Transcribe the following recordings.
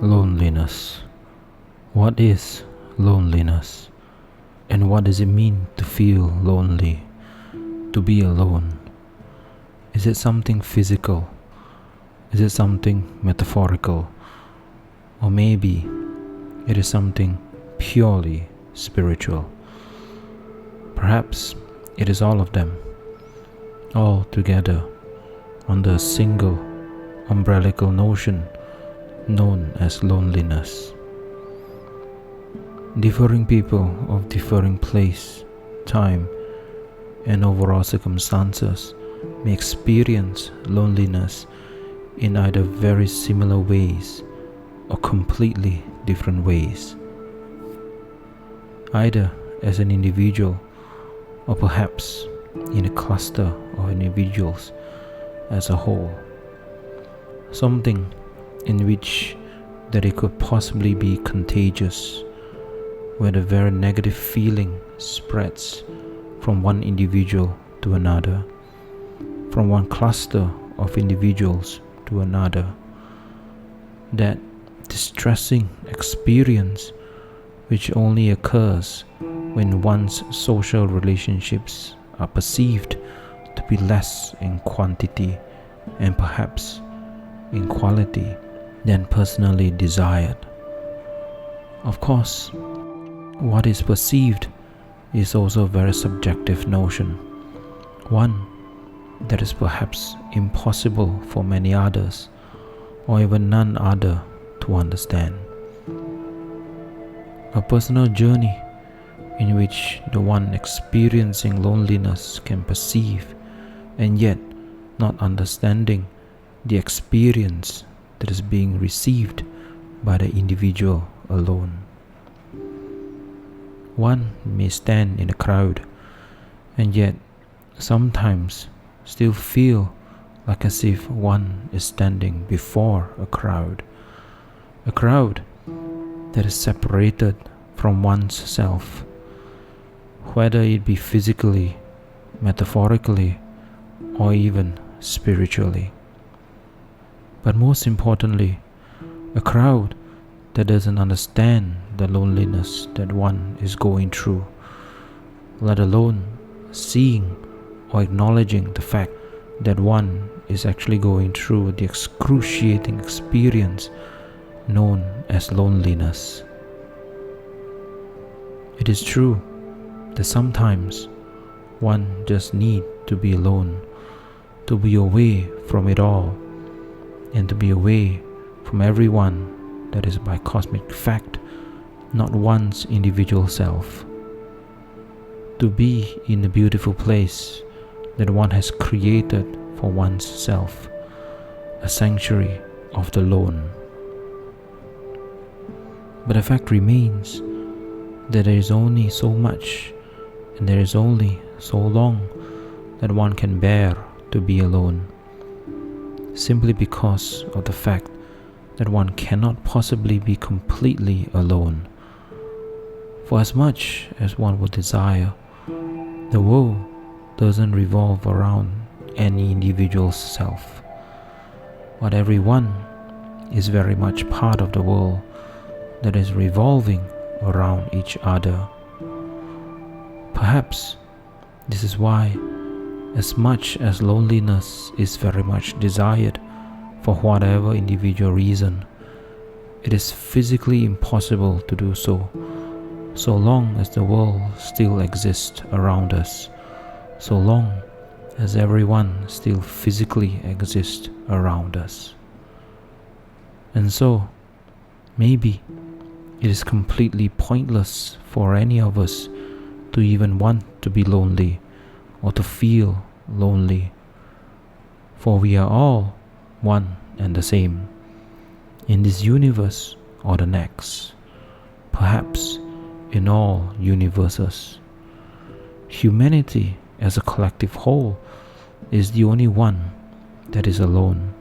Loneliness. What is loneliness? And what does it mean to feel lonely, to be alone? Is it something physical? Is it something metaphorical? Or maybe it is something purely spiritual? Perhaps it is all of them, all together under a single umbrellical notion known as loneliness. Differing people of differing place, time, and overall circumstances may experience loneliness in either very similar ways or completely different ways, either as an individual or perhaps in a cluster of individuals as a whole. Something in which that it could possibly be contagious, where the very negative feeling spreads from one individual to another, from one cluster of individuals to another. That distressing experience which only occurs when one's social relationships are perceived to be less in quantity and perhaps in quality than personally desired. Of course, what is perceived is also a very subjective notion, one that is perhaps impossible for many others or even none other to understand. A personal journey in which the one experiencing loneliness can perceive and yet not understanding the experience that is being received by the individual alone. One may stand in a crowd and yet sometimes still feel like as if one is standing before a crowd that is separated from one's self, whether it be physically, metaphorically, or even spiritually. But most importantly, a crowd that doesn't understand the loneliness that one is going through, let alone seeing or acknowledging the fact that one is actually going through the excruciating experience known as loneliness. It is true that sometimes one just needs to be alone, to be away from it all, and to be away from everyone that is by cosmic fact not one's individual self. To be in a beautiful place that one has created for one's self, a sanctuary of the lone. But the fact remains that there is only so much and there is only so long that one can bear to be alone, simply because of the fact that one cannot possibly be completely alone. For as much as one would desire, the world doesn't revolve around any individual's self, but everyone is very much part of the world that is revolving around each other. Perhaps this is why, as much as loneliness is very much desired for whatever individual reason, it is physically impossible to do so long as the world still exists around us, so long as everyone still physically exists around us. And so, maybe it is completely pointless for any of us to even want to be lonely or to feel lonely, for we are all one and the same in this universe or the next, perhaps in all universes. Humanity as a collective whole is the only one that is alone,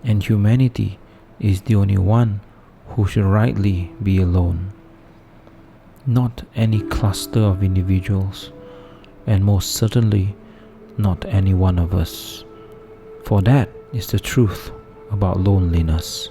and humanity is the only one who should rightly be alone. Not any cluster of individuals, and most certainly not any one of us. For that is the truth about loneliness.